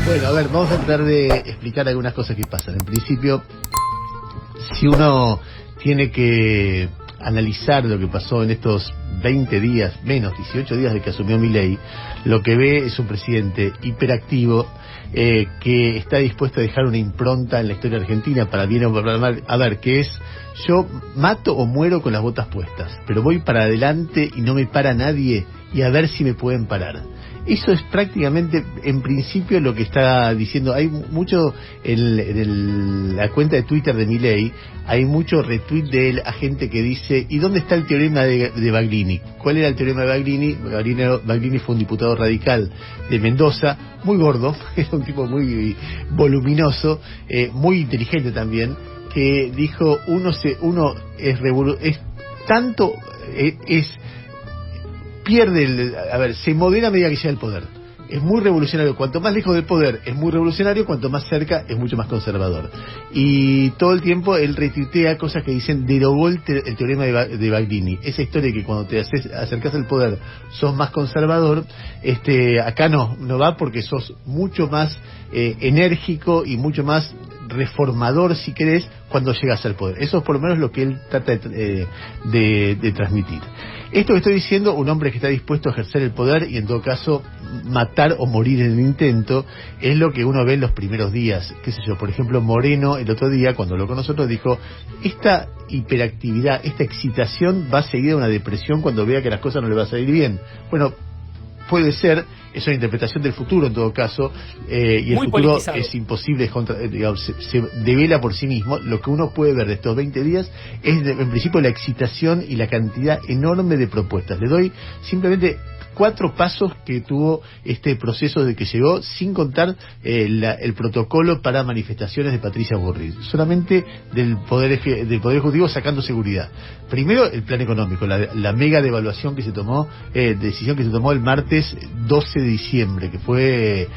Bueno, a ver, vamos a tratar de explicar algunas cosas que pasan. En principio, si uno tiene que analizar lo que pasó en estos 20 días, menos 18 días de que asumió Milei, lo que ve es un presidente hiperactivo que está dispuesto a dejar una impronta en la historia argentina, para bien o para mal. A ver, que es: yo mato o muero con las botas puestas, pero voy para adelante y no me para nadie, y a ver si me pueden parar. Eso es prácticamente, en principio, lo que está diciendo. Hay mucho en la cuenta de Twitter de Milei, hay mucho retweet de él a gente que dice: ¿y dónde está el teorema de Baglini? ¿Cuál era el teorema de Baglini? Baglini fue un diputado radical de Mendoza, muy gordo, es un tipo muy voluminoso, muy inteligente también, que dijo: se modera a medida que llega al poder. Es muy revolucionario. Cuanto más lejos del poder es muy revolucionario, cuanto más cerca es mucho más conservador. Y todo el tiempo él retuitea cosas que dicen: derogó el teorema de Baglini. Esa historia de que cuando te acercas al poder sos más conservador, acá no va, porque sos mucho más enérgico y mucho más reformador, si querés, cuando llegas al poder. Eso es por lo menos lo que él trata de transmitir. Esto que estoy diciendo, un hombre que está dispuesto a ejercer el poder y en todo caso matar o morir en el intento, es lo que uno ve en los primeros días. Qué sé yo, por ejemplo, Moreno el otro día, cuando habló con nosotros, dijo: esta hiperactividad, esta excitación va a seguir a una depresión cuando vea que las cosas no le van a salir bien. Bueno, puede ser, es una interpretación del futuro en todo caso, y el muy futuro politizado. es imposible, se devela por sí mismo. Lo que uno puede ver de estos 20 días es, en principio, la excitación y la cantidad enorme de propuestas. Le doy simplemente 4 pasos que tuvo este proceso de que llegó, sin contar el protocolo para manifestaciones de Patricia Bullrich, solamente del Poder Ejecutivo sacando seguridad. Primero, el plan económico, la mega devaluación que se tomó, decisión que se tomó el martes 12 de diciembre, que fue,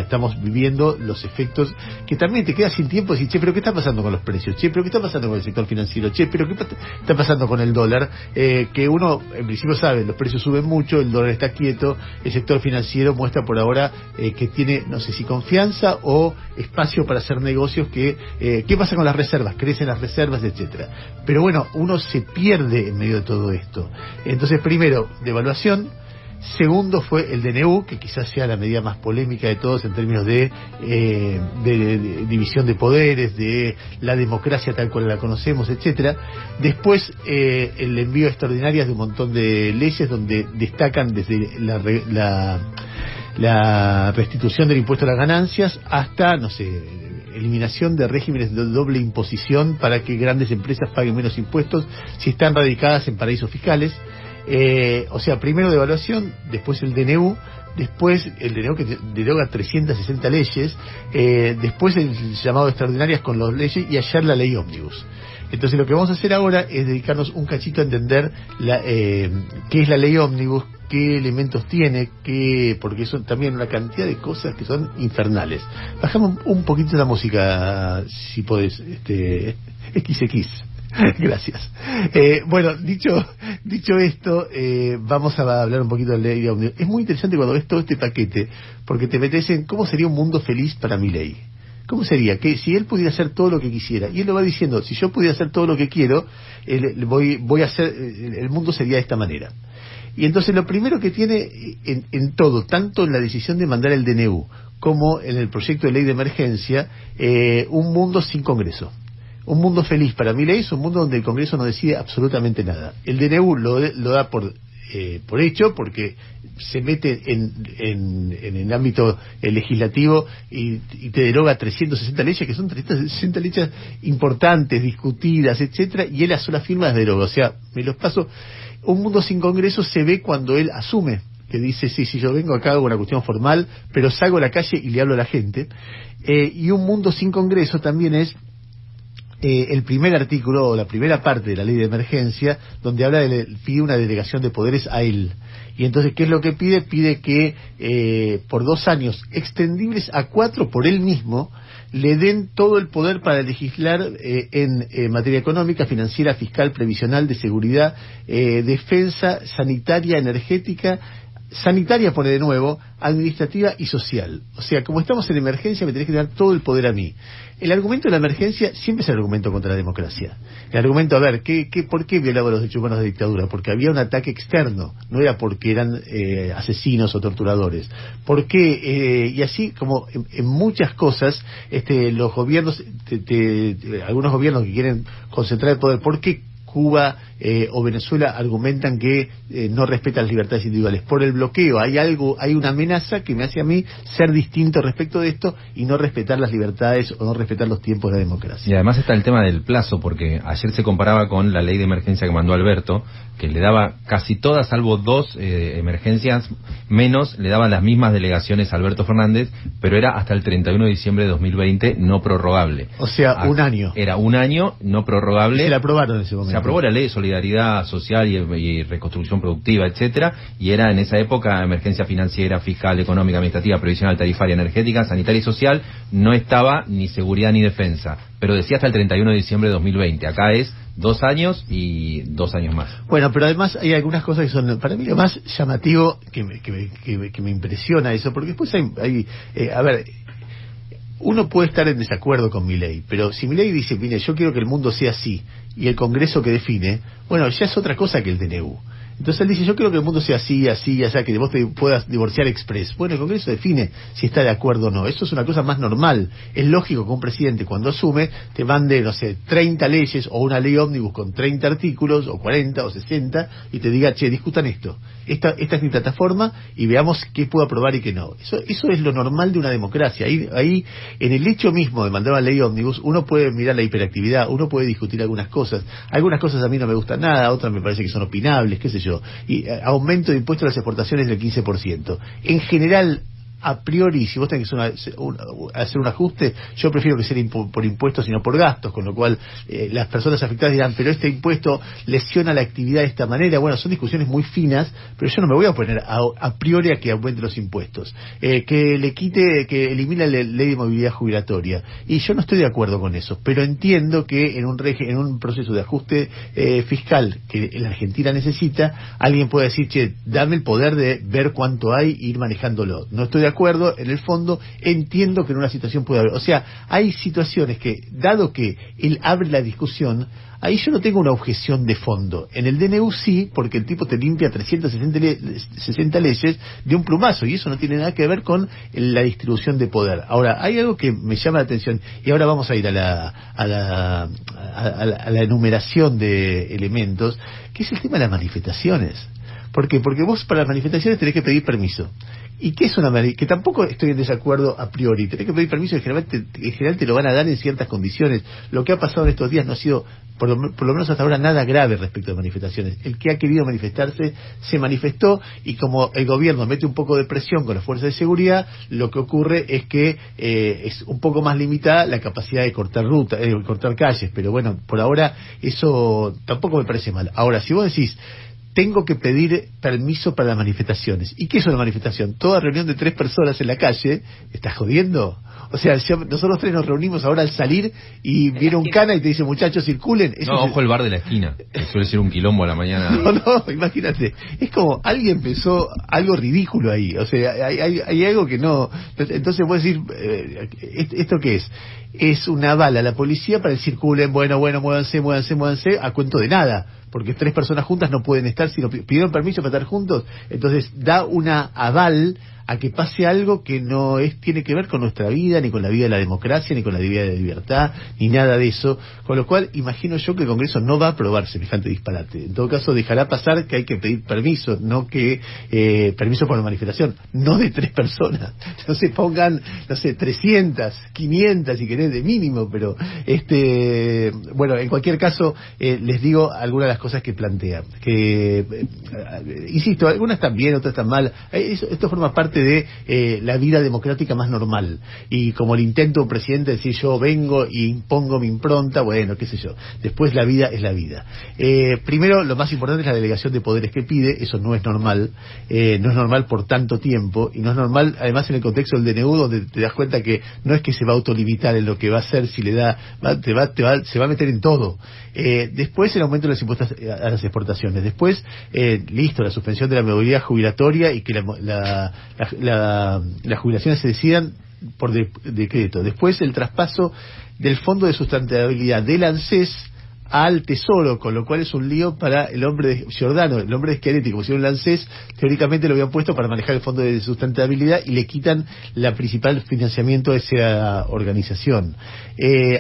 estamos viviendo los efectos, que también te quedas sin tiempo y decís: che, pero ¿qué está pasando con los precios? Che, pero ¿qué está pasando con el sector financiero? Che, pero ¿qué está pasando con el dólar? Que uno, en principio, sabe, los precios suben mucho, el dólar está quieto, el sector financiero muestra por ahora que tiene, no sé si confianza o espacio para hacer negocios. ¿Qué pasa con las reservas? Crecen las reservas, etcétera. Pero bueno, uno se pierde en medio de todo esto. Entonces, primero, devaluación. Segundo fue el DNU, que quizás sea la medida más polémica de todos en términos de división de poderes, de la democracia tal cual la conocemos, etcétera. Después, el envío a extraordinarias de un montón de leyes donde destacan desde la restitución del impuesto a las ganancias hasta, no sé, eliminación de regímenes de doble imposición para que grandes empresas paguen menos impuestos si están radicadas en paraísos fiscales. O sea, primero devaluación, después el DNU, después el DNU que deroga 360 leyes, después el llamado de extraordinarias con las leyes, y ayer la ley ómnibus. Entonces lo que vamos a hacer ahora es dedicarnos un cachito a entender qué es la ley ómnibus, qué elementos tiene, porque son también una cantidad de cosas que son infernales. Bajamos un poquito la música, si podés, XX. Gracias. Bueno, dicho esto, vamos a hablar un poquito de la ley ómnibus. Es muy interesante cuando ves todo este paquete, porque te metes en cómo sería un mundo feliz para Milei. ¿Cómo sería? Que si él pudiera hacer todo lo que quisiera, y él lo va diciendo: si yo pudiera hacer todo lo que quiero, voy a hacer, el mundo sería de esta manera. Y entonces lo primero que tiene en todo, tanto en la decisión de mandar el DNU como en el proyecto de ley de emergencia, un mundo sin Congreso. Un mundo feliz para Milei es un mundo donde el Congreso no decide absolutamente nada. El DNU lo da por hecho, porque se mete en el ámbito legislativo y te deroga 360 leyes, que son 360 leyes importantes, discutidas, etcétera, y él a sola firma las deroga. O sea, me los paso. Un mundo sin Congreso se ve cuando él asume, que dice: sí, yo vengo acá, hago una cuestión formal, pero salgo a la calle y le hablo a la gente. Y un mundo sin Congreso también es el primer artículo, o la primera parte de la ley de emergencia, donde pide una delegación de poderes a él. Y entonces, ¿qué es lo que pide? Pide que por 2 años, extendibles a 4 por él mismo, le den todo el poder para legislar en materia económica, financiera, fiscal, previsional, de seguridad, defensa, sanitaria, energética, sanitaria, pone de nuevo, administrativa y social. O sea, como estamos en emergencia, me tenés que dar todo el poder a mí. El argumento de la emergencia siempre es el argumento contra la democracia. El argumento, a ver, ¿por qué violaba los derechos humanos de dictadura? Porque había un ataque externo, no era porque eran asesinos o torturadores. ¿Por qué? Y así como en muchas cosas, los gobiernos, algunos gobiernos que quieren concentrar el poder, ¿por qué Cuba o Venezuela argumentan que no respetan las libertades individuales? Por el bloqueo. Hay una amenaza que me hace a mí ser distinto respecto de esto y no respetar las libertades o no respetar los tiempos de la democracia. Y además está el tema del plazo, porque ayer se comparaba con la ley de emergencia que mandó Alberto, que le daba casi todas, salvo 2 emergencias menos, le daban las mismas delegaciones a Alberto Fernández, pero era hasta el 31 de diciembre de 2020 no prorrogable. O sea, un año. Era un año no prorrogable. Se la aprobaron en ese momento. Se aprobó la ley de solidaridad social y reconstrucción productiva, etcétera, y era en esa época emergencia financiera, fiscal, económica, administrativa, previsional, tarifaria, energética, sanitaria y social. No estaba ni seguridad ni defensa, pero decía hasta el 31 de diciembre de 2020. Acá es 2 años y 2 años más. Bueno, pero además hay algunas cosas que son, para mí, lo más llamativo que me impresiona eso, porque después a ver, uno puede estar en desacuerdo con Milei, pero si Milei dice, mire, yo quiero que el mundo sea así, y el Congreso que define, bueno, ya es otra cosa que el DNU. Entonces él dice, yo quiero que el mundo sea así, así, así, que vos te puedas divorciar express. Bueno, el Congreso define si está de acuerdo o no. Eso es una cosa más normal. Es lógico que un presidente, cuando asume, te mande, no sé, 30 leyes o una ley ómnibus con 30 artículos, o 40 o 60, y te diga, che, discutan esto. Esta es mi plataforma y veamos qué puedo aprobar y qué no. Eso es lo normal de una democracia. Ahí, en el hecho mismo de mandar una ley ómnibus, uno puede mirar la hiperactividad, uno puede discutir algunas cosas. Algunas cosas a mí no me gustan nada, otras me parece que son opinables, qué sé yo. Y aumento de impuestos a las exportaciones del 15%. En general, a priori, si vos tenés que hacer un ajuste, yo prefiero que sea por impuestos y no por gastos, con lo cual las personas afectadas dirán, pero este impuesto lesiona la actividad de esta manera. Bueno, son discusiones muy finas, pero yo no me voy a oponer a priori a que aumente los impuestos, que elimine la ley de movilidad jubilatoria, y yo no estoy de acuerdo con eso, pero entiendo que en un proceso de ajuste fiscal que la Argentina necesita, alguien puede decir, che, dame el poder de ver cuánto hay e ir manejándolo. No estoy de acuerdo, en el fondo entiendo que en una situación puede haber, o sea, hay situaciones que, dado que él abre la discusión, ahí yo no tengo una objeción de fondo. En el DNU sí, porque el tipo te limpia 360 leyes de un plumazo, y eso no tiene nada que ver con la distribución de poder. Ahora, hay algo que me llama la atención, y ahora vamos a ir a la enumeración de elementos, que es el tema de las manifestaciones. ¿Por qué? Porque vos para las manifestaciones tenés que pedir permiso. ¿Y qué es una manifestación? Que tampoco estoy en desacuerdo a priori. Tenés que pedir permiso, en general te lo van a dar en ciertas condiciones. Lo que ha pasado en estos días no ha sido, por lo menos hasta ahora, nada grave respecto a manifestaciones. El que ha querido manifestarse se manifestó, y como el gobierno mete un poco de presión con las fuerzas de seguridad, lo que ocurre es que es un poco más limitada la capacidad de cortar cortar calles. Pero bueno, por ahora eso tampoco me parece mal. Ahora, si vos decís, tengo que pedir permiso para las manifestaciones. ¿Y qué es una manifestación? Toda reunión de 3 personas en la calle. ¿Estás jodiendo? O sea, nosotros 3 nos reunimos ahora al salir y viene un cana y te dice, muchachos, circulen. Eso ojo el bar de la esquina, que suele ser un quilombo a la mañana. No, imagínate. Es como, alguien pensó algo ridículo ahí. O sea, hay algo que no... Entonces vos decir, ¿esto qué es? Es una bala a la policía para que circulen, bueno, muévanse, a cuento de nada. Porque 3 personas juntas no pueden estar, si no pidieron permiso para estar juntos. Entonces da una aval a que pase algo que no tiene que ver con nuestra vida, ni con la vida de la democracia, ni con la vida de la libertad, ni nada de eso. Con lo cual, imagino yo que el Congreso no va a aprobar semejante disparate. En todo caso, dejará pasar que hay que pedir permiso, no que permiso para la manifestación, no de 3 personas. No se pongan, 300, 500, si querés, de mínimo, pero bueno, en cualquier caso, les digo algunas de las cosas que plantean. Que, insisto, algunas están bien, otras están mal. Esto forma parte parte de la vida democrática más normal. Y como el intento de un presidente de decir yo vengo y impongo mi impronta, bueno, qué sé yo. Después la vida es la vida. Primero, lo más importante es la delegación de poderes que pide, eso no es normal, no es normal por tanto tiempo, y no es normal, además en el contexto del DNU, donde te das cuenta que no es que se va a autolimitar en lo que va a hacer, si le da, se va a meter en todo. Después el aumento de los impuestos a las exportaciones. Después, listo, la suspensión de la movilidad jubilatoria y que las jubilaciones se decidan por decreto. Después el traspaso del Fondo de Sustentabilidad del ANSES al Tesoro, con lo cual es un lío para el hombre de Giordano, el hombre de Schiaretti, como si el ANSES teóricamente lo habían puesto para manejar el Fondo de Sustentabilidad y le quitan la principal financiamiento a esa organización.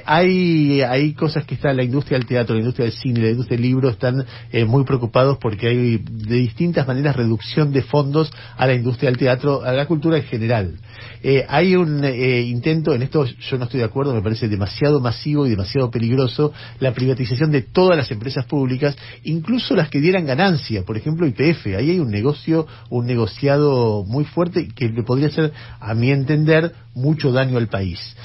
Hay cosas que están, la industria del teatro, la industria del cine, la industria del libro están muy preocupados porque hay de distintas maneras reducción de fondos a la industria del teatro, a la cultura en general. Hay un intento, en esto yo no estoy de acuerdo, me parece demasiado masivo y demasiado peligroso, la privatización de todas las empresas públicas, incluso las que dieran ganancia, por ejemplo YPF. Ahí hay un negociado muy fuerte que le podría hacer, a mi entender, mucho daño al país.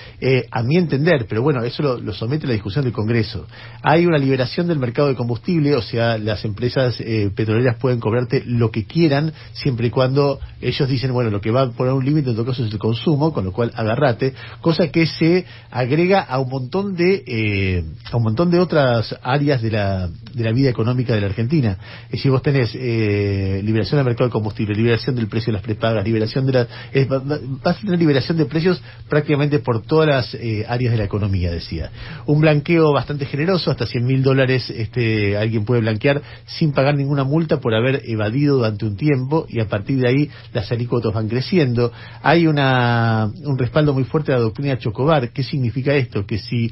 A mi entender, pero bueno, eso lo somete a la discusión del Congreso. Hay una liberación del mercado de combustible, o sea, las empresas petroleras pueden cobrarte lo que quieran, siempre y cuando ellos dicen, bueno, lo que va a poner un límite en todo caso es el consumo, con lo cual agarrate, cosa que se agrega a un montón de otras áreas de la vida económica de la Argentina. Es decir, vos tenés liberación del mercado de combustible, liberación del precio de las prepagas, liberación de vas a tener liberación de precios prácticamente por todas las áreas de la economía, decía. Un blanqueo bastante generoso, hasta $100.000 alguien puede blanquear sin pagar ninguna multa por haber evadido durante un tiempo, y a partir de ahí las alícuotas van creciendo. Hay un respaldo muy fuerte de la doctrina Chocobar. ¿Qué significa esto? Que si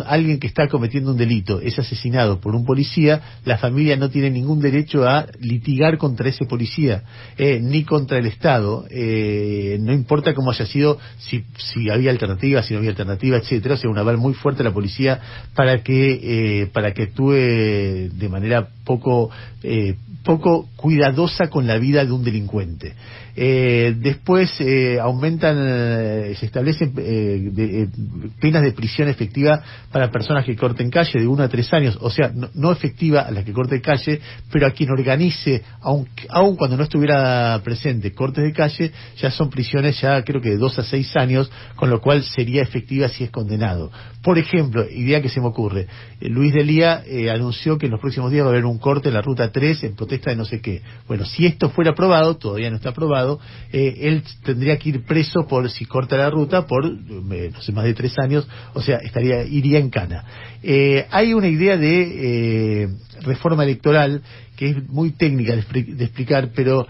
alguien que está cometiendo un delito es asesinado por un policía, la familia no tiene ningún derecho a litigar contra ese policía, ni contra el Estado, no importa cómo haya sido, si había alternativa, si no había alternativa, etcétera. O sea, un aval muy fuerte a la policía para que actúe de manera poco cuidadosa con la vida de un delincuente. Después se establecen penas de prisión efectiva para personas que corten calle de 1 a 3 años, o sea, no efectiva a la que corte calle, pero a quien organice, aun cuando no estuviera presente, cortes de calle, ya son prisiones ya creo que de 2 a 6 años, con lo cual sería efectiva si es condenado. Por ejemplo, idea que se me ocurre, Luis Delía anunció que en los próximos días va a haber un corte en la ruta 3 en protesta de no sé qué. Bueno, si esto fuera aprobado, todavía no está aprobado, él tendría que ir preso por si corta la ruta por no sé, más de 3 años, o sea, iría en cana. Hay una idea de reforma electoral que es muy técnica de explicar, pero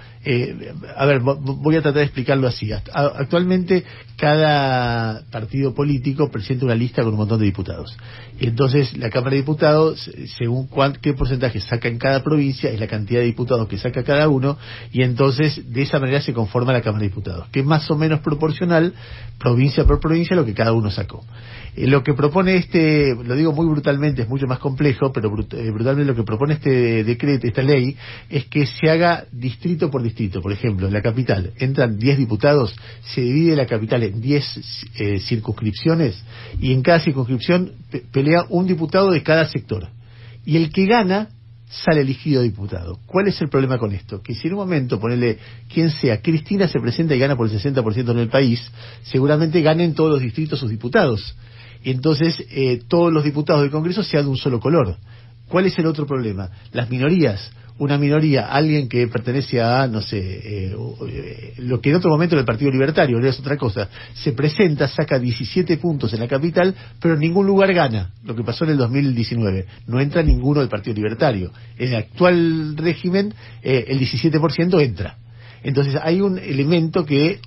a ver, voy a tratar de explicarlo así. Actualmente cada partido político presenta una lista con un montón de diputados, y entonces la Cámara de Diputados, según qué porcentaje saca en cada provincia, es la cantidad de diputados que saca cada uno, y entonces de esa manera se conforma la Cámara de Diputados, que es más o menos proporcional, provincia por provincia, lo que cada uno sacó. Lo que propone lo digo muy brutalmente, es mucho más complejo, pero brutalmente lo que propone este decreto, esta ley, es que se haga distrito por distrito. Por ejemplo, en la capital entran 10 diputados, se divide la capital en 10 circunscripciones, y en cada circunscripción pelea un diputado de cada sector, y el que gana sale elegido diputado. ¿Cuál es el problema con esto? Que si en un momento, ponele quien sea, Cristina se presenta y gana por el 60% en el país, seguramente ganen todos los distritos sus diputados, y entonces todos los diputados del Congreso sean de un solo color. ¿Cuál es el otro problema? Las minorías. Una minoría, alguien que pertenece a, no sé, lo que en otro momento era el Partido Libertario, no es otra cosa, se presenta, saca 17 puntos en la capital, pero en ningún lugar gana, lo que pasó en el 2019. No entra ninguno del Partido Libertario. En el actual régimen, el 17% entra. Entonces hay un elemento que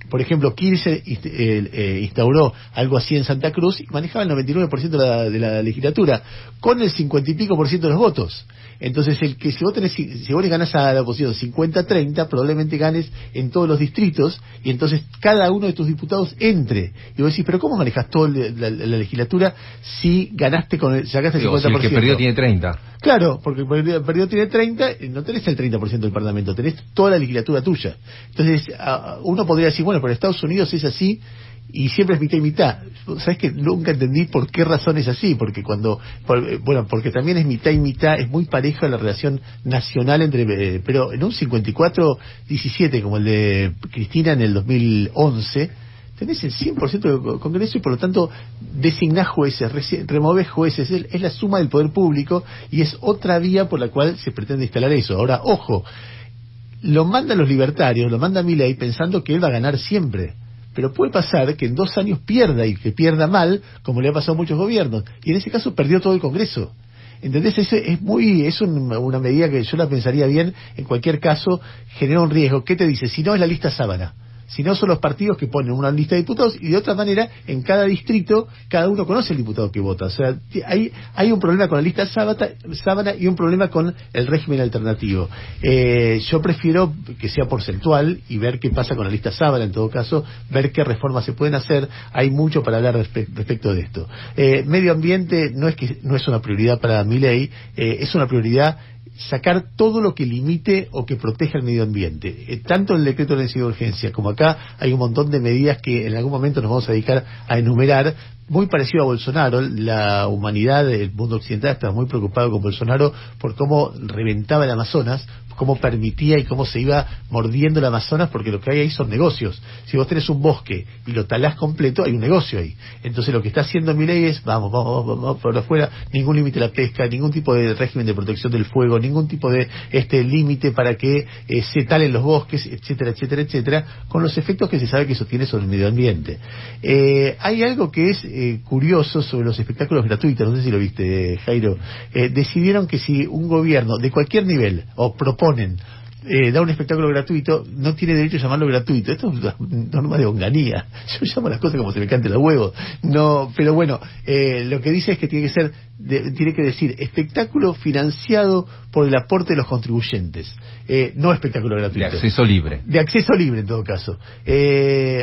por ejemplo, Kirchner instauró algo así en Santa Cruz y manejaba el 99% de la legislatura, con el 50 y pico % de los votos. Entonces, si vos le ganás a la oposición 50-30, probablemente ganes en todos los distritos, y entonces cada uno de tus diputados entre. Y vos decís, pero ¿cómo manejas toda la legislatura si ganaste sacaste el 50%? Si el que perdió tiene 30. Claro, porque el perdido tiene 30, no tenés el 30% del Parlamento, tenés toda la legislatura tuya. Entonces, uno podría decir, bueno, pero Estados Unidos es así, y siempre es mitad y mitad. ¿Sabes que nunca entendí por qué razón es así? Porque porque también es mitad y mitad, es muy pareja la relación nacional pero en un 54-17 como el de Cristina en el 2011, tenés el 100% del Congreso y por lo tanto designás jueces, removés jueces, es la suma del poder público y es otra vía por la cual se pretende instalar eso. Ahora, ojo, lo mandan los libertarios, lo manda Milei pensando que él va a ganar siempre. Pero puede pasar que en 2 años pierda y que pierda mal, como le ha pasado a muchos gobiernos. Y en ese caso perdió todo el Congreso. ¿Entendés? Es una medida que yo la pensaría bien. En cualquier caso, genera un riesgo. ¿Qué te dice? Si no, es la lista sábana. Si no, son los partidos que ponen una lista de diputados y de otra manera, en cada distrito, cada uno conoce el diputado que vota. O sea, hay un problema con la lista sábana y un problema con el régimen alternativo. Yo prefiero que sea porcentual y ver qué pasa con la lista sábana, en todo caso, ver qué reformas se pueden hacer. Hay mucho para hablar respecto de esto. Medio ambiente no es una prioridad para Milei, es una prioridad sacar todo lo que limite o que proteja el medio ambiente. Tanto en el decreto de necesidad de urgencia como acá hay un montón de medidas que en algún momento nos vamos a dedicar a enumerar. Muy parecido a Bolsonaro, la humanidad, el mundo occidental estaba muy preocupado con Bolsonaro por cómo reventaba el Amazonas, cómo permitía y cómo se iba mordiendo el Amazonas, porque lo que hay ahí son negocios. Si vos tenés un bosque y lo talás completo, hay un negocio ahí. Entonces lo que está haciendo Milei es, vamos por afuera, ningún límite a la pesca, ningún tipo de régimen de protección del fuego, ningún tipo de límite para que se talen los bosques, etcétera, etcétera, etcétera, con los efectos que se sabe que eso tiene sobre el medio ambiente. Hay algo que es curioso sobre los espectáculos gratuitos, no sé si lo viste, Jairo. Decidieron que si un gobierno de cualquier nivel, o proponen da un espectáculo gratuito, no tiene derecho a llamarlo gratuito. Esto es una norma de honganía. Yo llamo las cosas como se me cante los huevos. No, pero bueno, lo que dice es que tiene que decir espectáculo financiado por el aporte de los contribuyentes, no espectáculo gratuito. De acceso libre. De acceso libre en todo caso.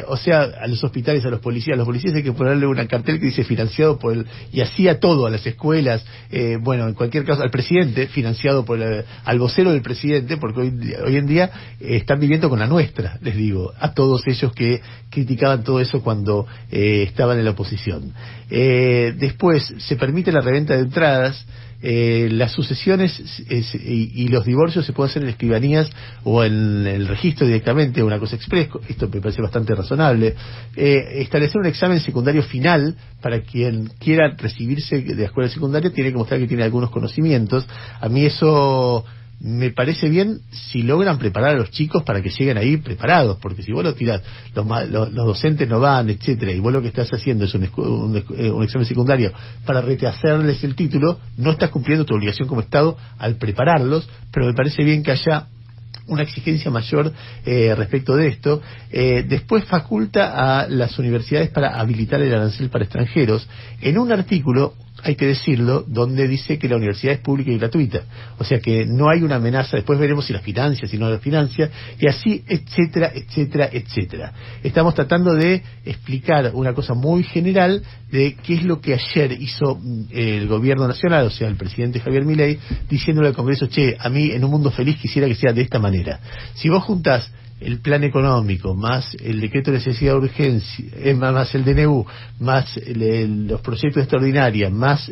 O sea, a los hospitales, a los policías hay que ponerle una cartel que dice financiado por y así a todo, a las escuelas, bueno, en cualquier caso, al presidente, financiado al vocero del presidente, porque hoy en día están viviendo con la nuestra, les digo, a todos ellos que criticaban todo eso cuando estaban en la oposición. Después, se permite la reventa de entradas. Las sucesiones y los divorcios se pueden hacer en escribanías o en el registro directamente, una cosa express. Esto me parece bastante razonable. Establecer un examen secundario final para quien quiera recibirse de la escuela secundaria, tiene que mostrar que tiene algunos conocimientos. A mí eso me parece bien si logran preparar a los chicos para que lleguen ahí preparados, porque si vos lo tirás, los docentes no van, etcétera, y vos lo que estás haciendo es un examen secundario para retrasarles el título, no estás cumpliendo tu obligación como Estado al prepararlos, pero me parece bien que haya una exigencia mayor respecto de esto. Después faculta a las universidades para habilitar el arancel para extranjeros, en un artículo, hay que decirlo, donde dice que la universidad es pública y gratuita, o sea que no hay una amenaza. Después veremos si la financia, si no la financia, y así, etcétera, etcétera, etcétera. Estamos tratando de explicar una cosa muy general de qué es lo que ayer hizo el gobierno nacional, o sea, el presidente Javier Milei, diciéndole al Congreso, che, a mí en un mundo feliz quisiera que sea de esta manera. Si vos juntás el plan económico, más el decreto de necesidad de urgencia, más el DNU, más los proyectos extraordinarios, más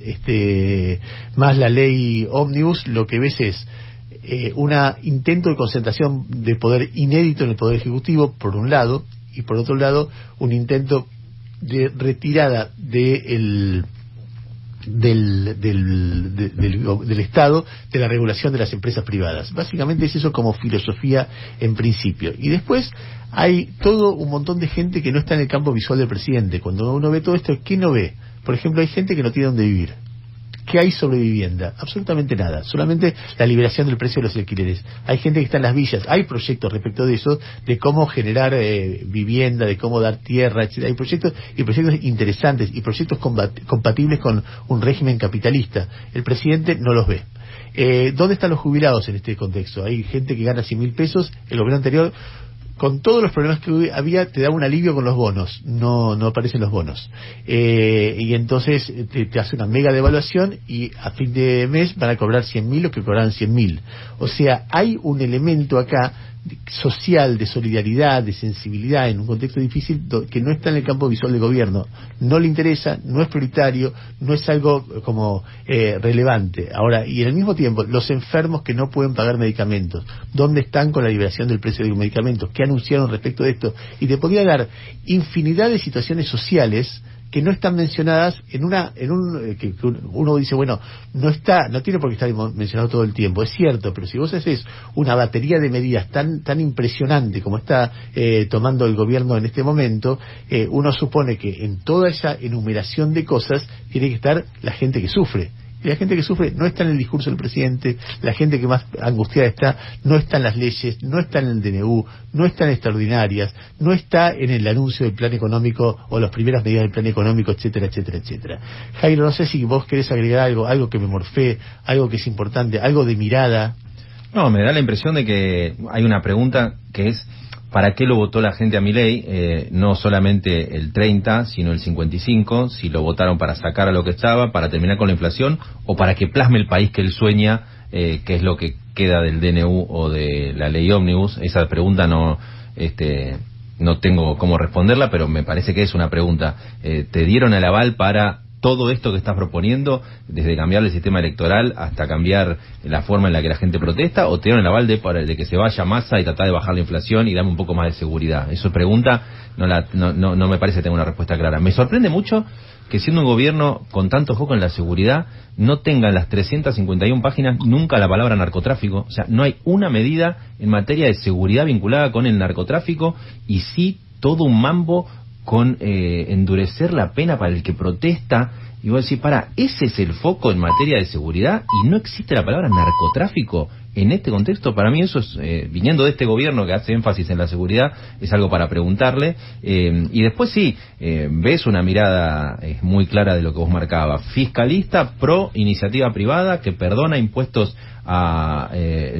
la ley ómnibus, lo que ves es un intento de concentración de poder inédito en el Poder Ejecutivo, por un lado, y por otro lado, un intento de retirada del Estado de la regulación de las empresas privadas. Básicamente es eso como filosofía en principio. Y después hay todo un montón de gente que no está en el campo visual del presidente. Cuando uno ve todo esto, ¿qué no ve? Por ejemplo, hay gente que no tiene dónde vivir. ¿Qué hay sobre vivienda? Absolutamente nada, solamente la liberación del precio de los alquileres. Hay gente que está en las villas, hay proyectos respecto de eso, de cómo generar vivienda, de cómo dar tierra, etcétera. Hay proyectos interesantes y proyectos compatibles con un régimen capitalista. El presidente no los ve. ¿Dónde están los jubilados en este contexto? Hay gente que gana 100.000 pesos, el gobierno anterior, con todos los problemas que había, te da un alivio con los bonos, no aparecen los bonos. Y entonces te hace una mega devaluación y a fin de mes van a cobrar 100.000 los que cobraban 100.000. O sea, hay un elemento acá social, de solidaridad, de sensibilidad en un contexto difícil que no está en el campo visual del gobierno. No le interesa, no es prioritario, no es algo como relevante. Ahora, y en el mismo tiempo, los enfermos que no pueden pagar medicamentos, ¿dónde están con la liberación del precio de los medicamentos? ¿Qué anunciaron respecto de esto? Y te podría dar infinidad de situaciones sociales que no están mencionadas que uno dice, bueno, no tiene por qué estar mencionado todo el tiempo, es cierto, pero si vos haces una batería de medidas tan impresionante como está tomando el gobierno en este momento, uno supone que en toda esa enumeración de cosas tiene que estar la gente que sufre. Y la gente que sufre no está en el discurso del presidente, la gente que más angustiada está no está en las leyes, no está en el DNU, no está en extraordinarias, no está en el anuncio del plan económico o las primeras medidas del plan económico, etcétera, etcétera, etcétera. Jairo, no sé si vos querés agregar algo que me morfé, algo que es importante, algo de mirada. No, me da la impresión de que hay una pregunta que es: ¿para qué lo votó la gente a Milei? No solamente el 30, sino el 55, si lo votaron para sacar a lo que estaba, para terminar con la inflación, o para que plasme el país que él sueña, que es lo que queda del DNU o de la ley ómnibus. Esa pregunta no tengo cómo responderla, pero me parece que es una pregunta. ¿Te dieron el aval para todo esto que estás proponiendo, desde cambiar el sistema electoral hasta cambiar la forma en la que la gente protesta, o te dieron el aval de que se vaya Massa y tratar de bajar la inflación y darme un poco más de seguridad? Eso es pregunta, no me parece tener una respuesta clara. Me sorprende mucho que, siendo un gobierno con tanto foco en la seguridad, no tenga en las 351 páginas nunca la palabra narcotráfico. O sea, no hay una medida en materia de seguridad vinculada con el narcotráfico, y sí todo un mambo con endurecer la pena para el que protesta. Y vos decís, ese es el foco en materia de seguridad, y no existe la palabra narcotráfico en este contexto. Para mí eso es, viniendo de este gobierno que hace énfasis en la seguridad, es algo para preguntarle. Y después sí, ves una mirada muy clara de lo que vos marcabas: fiscalista, pro iniciativa privada, que perdona impuestos a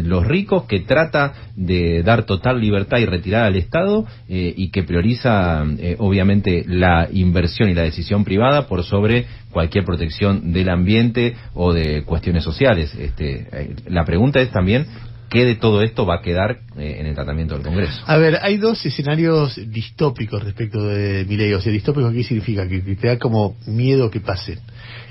los ricos, que trata de dar total libertad y retirada al Estado, y que prioriza obviamente la inversión y la decisión privada por sobre cualquier protección del ambiente o de cuestiones sociales. La pregunta es también: ¿qué de todo esto va a quedar en el tratamiento del Congreso? A ver, hay dos escenarios distópicos respecto de Milei. O sea, distópico, ¿qué significa? Que te da como miedo que pasen.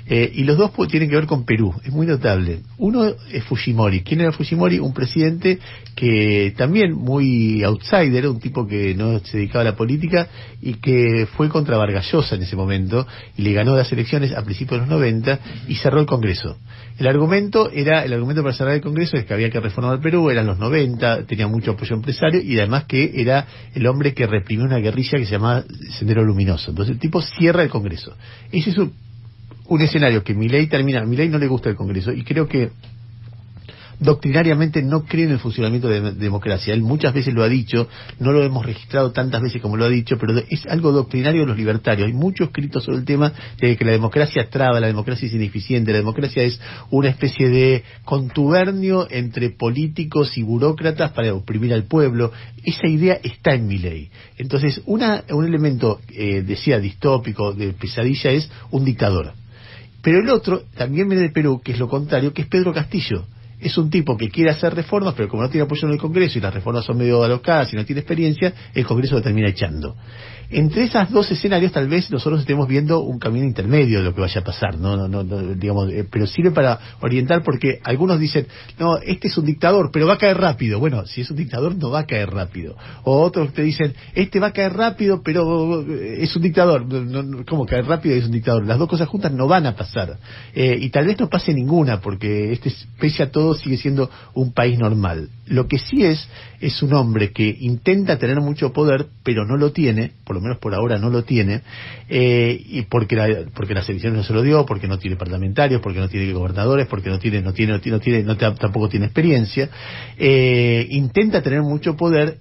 Y los dos tienen que ver con Perú, es muy notable. Uno es Fujimori. ¿Quién era Fujimori? Un presidente que también muy outsider, un tipo que no se dedicaba a la política y que fue contra Vargas Llosa en ese momento y le ganó las elecciones a principios de los 90 y cerró el Congreso. El argumento para cerrar el Congreso es que había que reformar Perú, eran los 90, tenía mucho apoyo empresario y además que era el hombre que reprimió una guerrilla que se llamaba Sendero Luminoso. Entonces el tipo cierra el Congreso. Ese es un escenario que Milei termina. A Milei no le gusta el Congreso y creo que doctrinariamente no cree en el funcionamiento de democracia. Él muchas veces lo ha dicho, no lo hemos registrado tantas veces como lo ha dicho, pero es algo doctrinario de los libertarios. Hay mucho escrito sobre el tema de que la democracia traba, la democracia es ineficiente, la democracia es una especie de contubernio entre políticos y burócratas para oprimir al pueblo. Esa idea está en Milei. Entonces, un elemento, decía, distópico, de pesadilla, es un dictador. Pero el otro también viene de Perú, que es lo contrario, que es Pedro Castillo. Es un tipo que quiere hacer reformas, pero como no tiene apoyo en el Congreso y las reformas son medio alocadas y no tiene experiencia, el Congreso lo termina echando. Entre esos dos escenarios tal vez nosotros estemos viendo un camino intermedio de lo que vaya a pasar, digamos, pero sirve para orientar, porque algunos dicen, no, este es un dictador, pero va a caer rápido. Bueno, si es un dictador no va a caer rápido. O otros te dicen, este va a caer rápido, pero es un dictador. ¿Cómo caer rápido y es un dictador? Las dos cosas juntas no van a pasar. Y tal vez no pase ninguna, porque pese a todo todo sigue siendo un país normal. Lo que sí es un hombre que intenta tener mucho poder, pero no lo tiene, por lo menos por ahora no lo tiene, y porque las elecciones no se lo dio, porque no tiene parlamentarios, porque no tiene gobernadores, porque tampoco tiene experiencia. Intenta tener mucho poder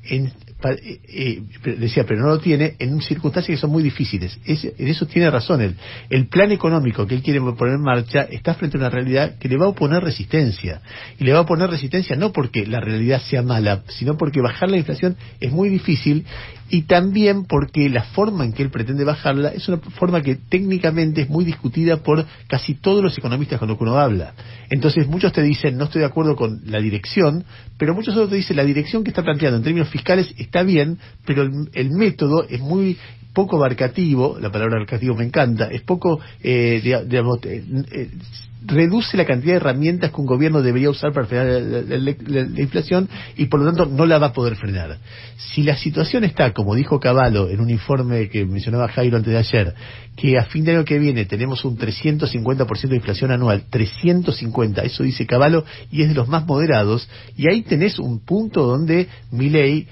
pero no lo tiene en circunstancias que son muy difíciles. En eso tiene razón. El plan económico que él quiere poner en marcha está frente a una realidad que le va a oponer resistencia. Y le va a oponer resistencia no porque la realidad sea mala, sino porque bajar la inflación es muy difícil, y también porque la forma en que él pretende bajarla es una forma que técnicamente es muy discutida por casi todos los economistas con los que uno habla. Entonces muchos te dicen, no estoy de acuerdo con la dirección, pero muchos otros te dicen, la dirección que está planteando en términos fiscales está bien, pero el método es muy poco abarcativo. La palabra abarcativo me encanta, es poco, reduce la cantidad de herramientas que un gobierno debería usar para frenar la inflación, y por lo tanto no la va a poder frenar. Si la situación está, como dijo Cavallo en un informe que mencionaba Jairo antes de ayer, que a fin de año que viene tenemos un 350% de inflación anual, 350, eso dice Cavallo, y es de los más moderados, y ahí tenés un punto donde Milei,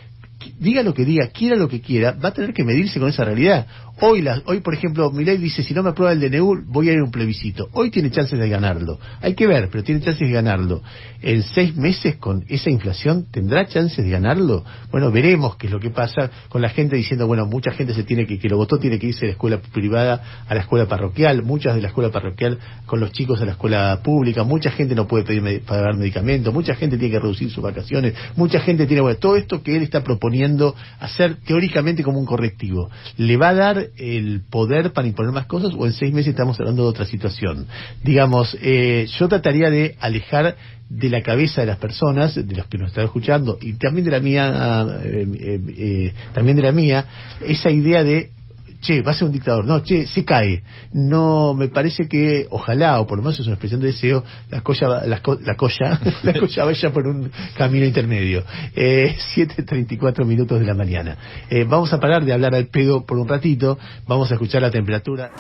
diga lo que diga, quiera lo que quiera, va a tener que medirse con esa realidad. Hoy, por ejemplo, Milei dice, si no me aprueba el DNU, voy a ir a un plebiscito. Hoy tiene chances de ganarlo. Hay que ver, pero tiene chances de ganarlo. En 6 meses, con esa inflación, ¿tendrá chances de ganarlo? Bueno, veremos qué es lo que pasa con la gente diciendo, bueno, mucha gente que lo votó tiene que irse de la escuela privada a la escuela parroquial, muchas de la escuela parroquial con los chicos a la escuela pública, mucha gente no puede pagar medicamentos, mucha gente tiene que reducir sus vacaciones, mucha gente tiene, bueno, todo esto que él está proponiendo hacer teóricamente como un correctivo, ¿le va a dar el poder para imponer más cosas, o en 6 meses estamos hablando de otra situación? Digamos, yo trataría de alejar de la cabeza de las personas, de los que nos están escuchando, y también de la mía, esa idea de, che, va a ser un dictador, no, che, se cae. No, me parece que, ojalá, o por lo menos es una expresión de deseo, la colla vaya por un camino intermedio. 7:34 minutos de la mañana. Vamos a parar de hablar al pedo por un ratito, vamos a escuchar la temperatura.